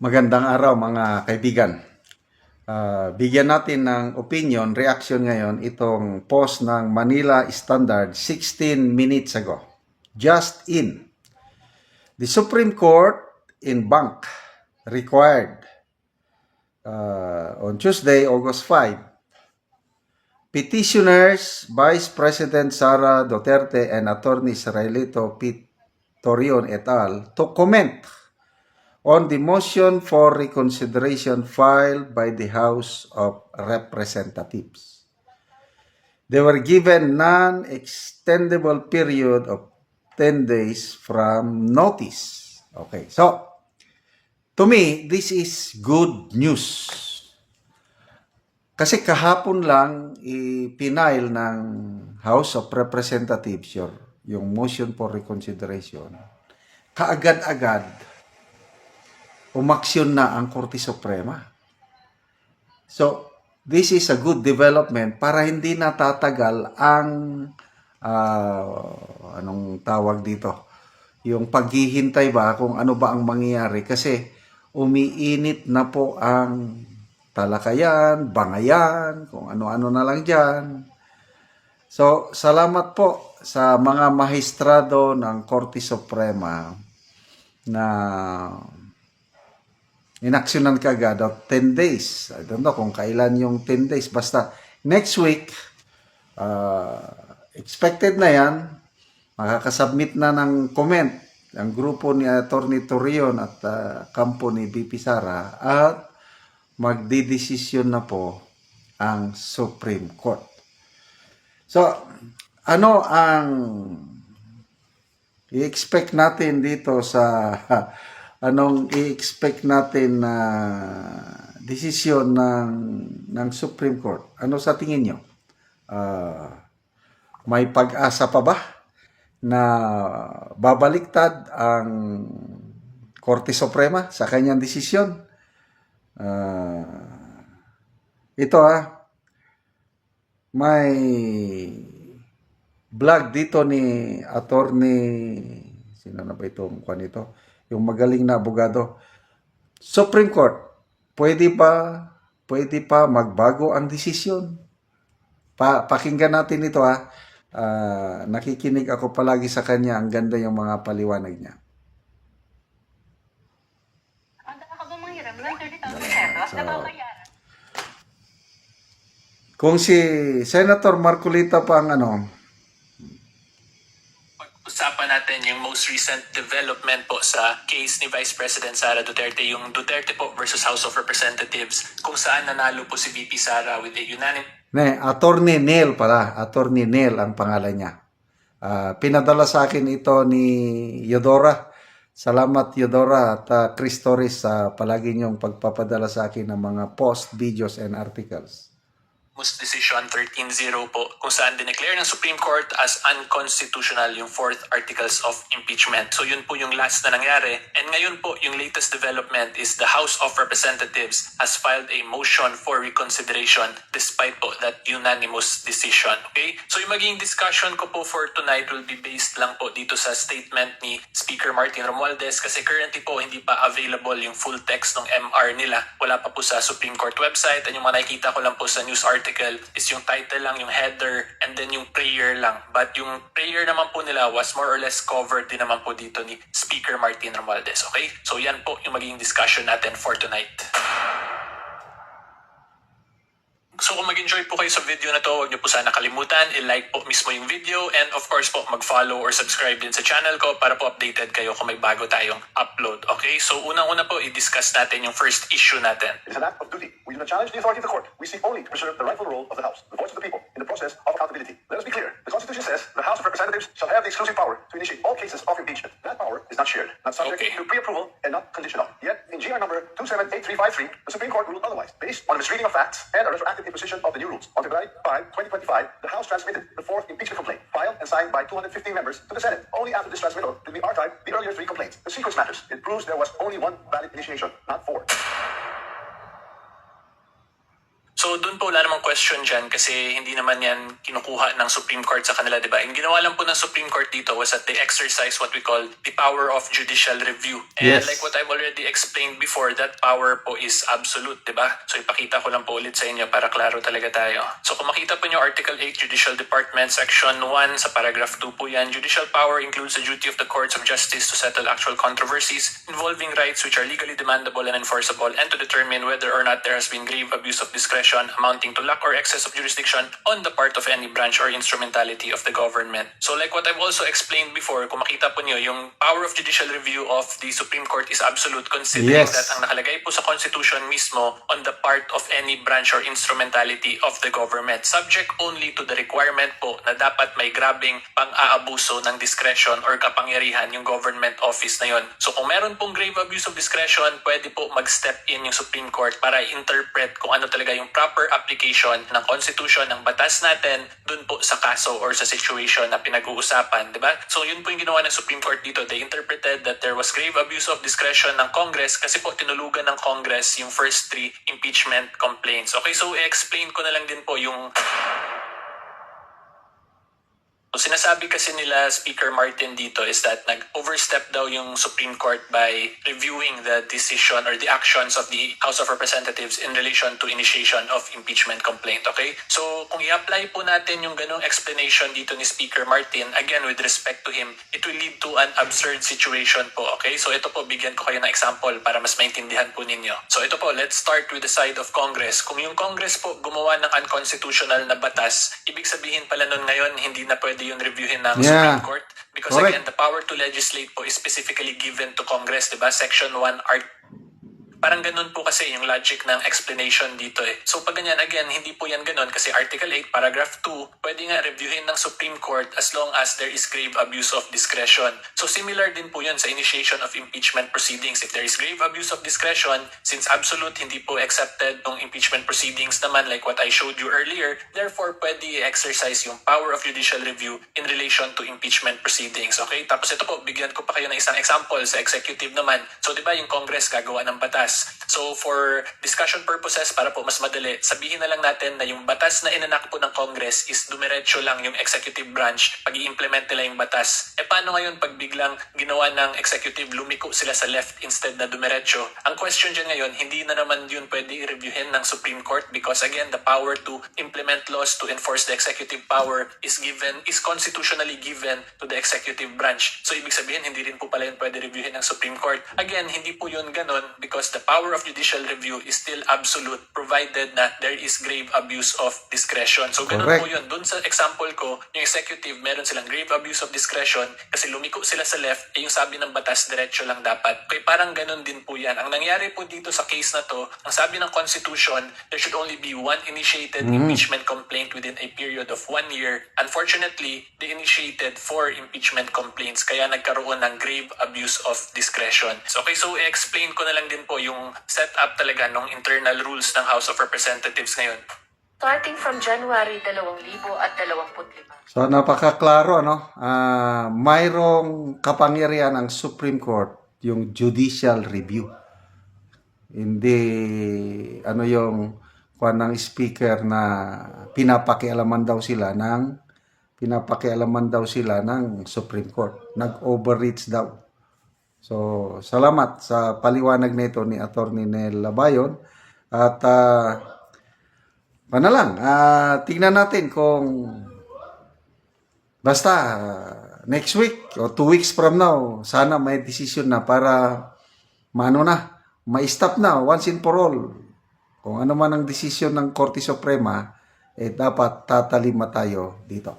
Magandang araw mga kaibigan. Bigyan natin ng opinion, reaction ngayon itong post ng Manila Standard 16 minutes ago. Just in. The Supreme Court in Bank required on Tuesday, August 5, petitioners, Vice President Sara Duterte and Attorney Israelito P. Torion et al. To comment on the motion for reconsideration filed by the House of Representatives. They were given non-extendable period of 10 days from notice. Okay, so to me, this is good news. Kasi kahapon lang ipinail ng House of Representatives yung motion for reconsideration. Kaagad-agad umaksyon na ang Korte Suprema. So, this is a good development para hindi natatagal ang anong tawag dito? Yung paghihintay ba kung ano ba ang mangyayari kasi umiinit na po ang talakayan, bangayan, kung ano-ano na lang dyan. So, salamat po sa mga mahistrado ng Korte Suprema na inaksyonan ka agad of 10 days. I don't know kung kailan yung 10 days. Basta next week, expected na yan. Makakasubmit na ng comment ang grupo ni Atty. Torion at kampo ni BP Sara at magdidesisyon na po ang Supreme Court. So, ano ang i-expect natin dito sa anong i-expect natin na desisyon ng Supreme Court? Ano sa tingin nyo? May pag-asa pa ba na babaliktad ang Korte Suprema sa kanyang desisyon? Ito may vlog dito ni Attorney, sino na ba itong kwan ito? Yung magaling na abogado. Supreme Court, pwede pa magbago ang desisyon? Pakinggan natin ito nakikinig ako palagi sa kanya. Ang ganda yung mga paliwanag niya. Kung si Senator Marcolita pa ang Usapan natin yung most recent development po sa case ni Vice President Sara Duterte, yung Duterte po versus House of Representatives, kung saan nanalo po si VP Sara with a unanimous... Attorney Neil pala. Attorney Neil ang pangalan niya. Pinadala sa akin ito ni Eudora. Salamat Eudora at Chris Torres sa palagi niyong pagpapadala sa akin ng mga post, videos, and articles. Decision 13-0 po, kung saan dineclare ng Supreme Court as unconstitutional yung 4th Articles of Impeachment. So yun po yung last na nangyari. And ngayon po, yung latest development is the House of Representatives has filed a motion for reconsideration despite po that unanimous decision. Okay? So yung magiging discussion ko po for tonight will be based lang po dito sa statement ni Speaker Martin Romualdez kasi currently po hindi pa available yung full text ng MR nila. Wala pa po sa Supreme Court website, and yung mga nakikita ko lang po sa news article is yung title lang, yung header, and then yung prayer lang. But yung prayer naman po nila was more or less covered din naman po dito ni Speaker Martin Romualdez. Okay? So yan po yung magiging discussion natin for tonight. So kung mag-enjoy po kayo sa video na to, huwag niyo po sana kalimutan, i-like po mismo yung video, and of course po mag-follow or subscribe din sa channel ko para po updated kayo kung may bago tayong upload. Okay? So unang-una po, i-discuss natin yung first issue natin. It is an act of duty. We do not challenge the authority of the court. We seek only to preserve the rightful role of the House, the voice of the people, in the process of accountability. Let us be clear. The Constitution says the House of Representatives shall have the exclusive power to initiate all cases of impeachment. That power is not shared, not subject to pre-approval, and not conditional. Yet, in GR number 278353, the Supreme Court ruled otherwise, based on a misreading of facts and a retroactive imposition of the new rules. On February 5, 2025, the House transmitted the 4th impeachment complaint, filed and signed by 215 members, to the Senate. Only after this transmittal did we archive the earlier 3 complaints. The sequence matters. It proves there was only one valid initiation, not 4. So doon po wala namang question dyan kasi hindi naman yan kinukuha ng Supreme Court sa kanila, di ba? Yung ginawa lang po ng Supreme Court dito was that they exercise what we call the power of judicial review. And Yes. like what I've already explained before, that power po is absolute, di ba? So ipakita ko lang po ulit sa inyo para klaro talaga tayo. So kung makita po nyo Article 8 Judicial Department Section 1 sa paragraph 2 po yan, judicial power includes the duty of the courts of justice to settle actual controversies involving rights which are legally demandable and enforceable and to determine whether or not there has been grave abuse of discretion amounting to lack or excess of jurisdiction on the part of any branch or instrumentality of the government. So like what I've also explained before, kung makita po nyo, yung power of judicial review of the Supreme Court is absolute considering Yes. that ang nakalagay po sa Constitution mismo on the part of any branch or instrumentality of the government, subject only to the requirement po na dapat may grabing pang-aabuso ng discretion or kapangyarihan yung government office na yon. So kung meron pong grave abuse of discretion, pwede po mag-step in yung Supreme Court para interpret kung ano talaga yung proper application ng Constitution, ng batas natin, dun po sa kaso or sa situation na pinag-uusapan, di ba? So yun po yung ginawa ng Supreme Court dito. They interpreted that there was grave abuse of discretion ng Congress kasi po tinulugan ng Congress yung first 3 impeachment complaints. Okay, so i-explain ko na lang din po yung So sinasabi kasi nila Speaker Martin dito is that nag-overstep daw yung Supreme Court by reviewing the decision or the actions of the House of Representatives in relation to initiation of impeachment complaint. Okay? So kung i-apply po natin yung ganong explanation dito ni Speaker Martin, again with respect to him, it will lead to an absurd situation po. Okay? So ito po, bigyan ko kayo ng example para mas maintindihan po ninyo. So ito po, let's start with the side of Congress. Kung yung Congress po gumawa ng unconstitutional na batas, ibig sabihin pala nun ngayon hindi na pwede yung reviewin ng Yeah. Supreme Court because Correct. again the power to legislate po is specifically given to Congress, 'di ba? Section 1 Parang ganun po kasi yung logic ng explanation dito eh. So pag ganyan, again, hindi po yan ganun kasi Article 8, Paragraph 2, pwede nga reviewin ng Supreme Court as long as there is grave abuse of discretion. So similar din po yun sa initiation of impeachment proceedings. If there is grave abuse of discretion, since absolute hindi po accepted ng impeachment proceedings naman like what I showed you earlier, therefore pwede i-exercise yung power of judicial review in relation to impeachment proceedings. Okay? Tapos ito po, bigyan ko pa kayo ng isang example sa executive naman. So di ba yung Congress gagawa ng batas? So for discussion purposes, para po mas madali, sabihin na lang natin na yung batas na inanak po ng Congress is dumiretso lang yung executive branch pag i-implement nila yung batas. E paano ngayon pag biglang ginawa ng executive, lumiko sila sa left instead na dumiretso? Ang question dyan ngayon, hindi na naman yun pwede i-reviewin ng Supreme Court because again, the power to implement laws to enforce the executive power is constitutionally given to the executive branch. So ibig sabihin, hindi rin po pala yun pwede reviewin ng Supreme Court. Again, hindi po yun ganun because the power of judicial review is still absolute provided na there is grave abuse of discretion. So ganun Correct. po yun. Doon sa example ko, yung executive, meron silang grave abuse of discretion kasi lumiko sila sa left, yung sabi ng batas, diretso lang dapat. Kaya parang ganun din po yan. Ang nangyari po dito sa case na to, ang sabi ng Constitution, there should only be one initiated impeachment complaint within a period of 1 year. Unfortunately, they initiated 4 impeachment complaints kaya nagkaroon ng grave abuse of discretion. So, okay, so i-explain ko na lang din po yung setup talaga ng internal rules ng House of Representatives ngayon. Starting from January 2025. So napakaklaro, ano? Mayroong kapangyarihan ang Supreme Court, yung judicial review. Hindi ano yung kuan ng speaker na pinapakialaman daw sila ng Supreme Court. Nag-overreach daw. So, salamat sa paliwanag nito ni Attorney Nel Labayon. At tingnan natin kung basta next week o 2 weeks from now, sana may decision na para ma-stop na once and for all. Kung ano man ang decision ng Korte Suprema, dapat tatalima tayo dito.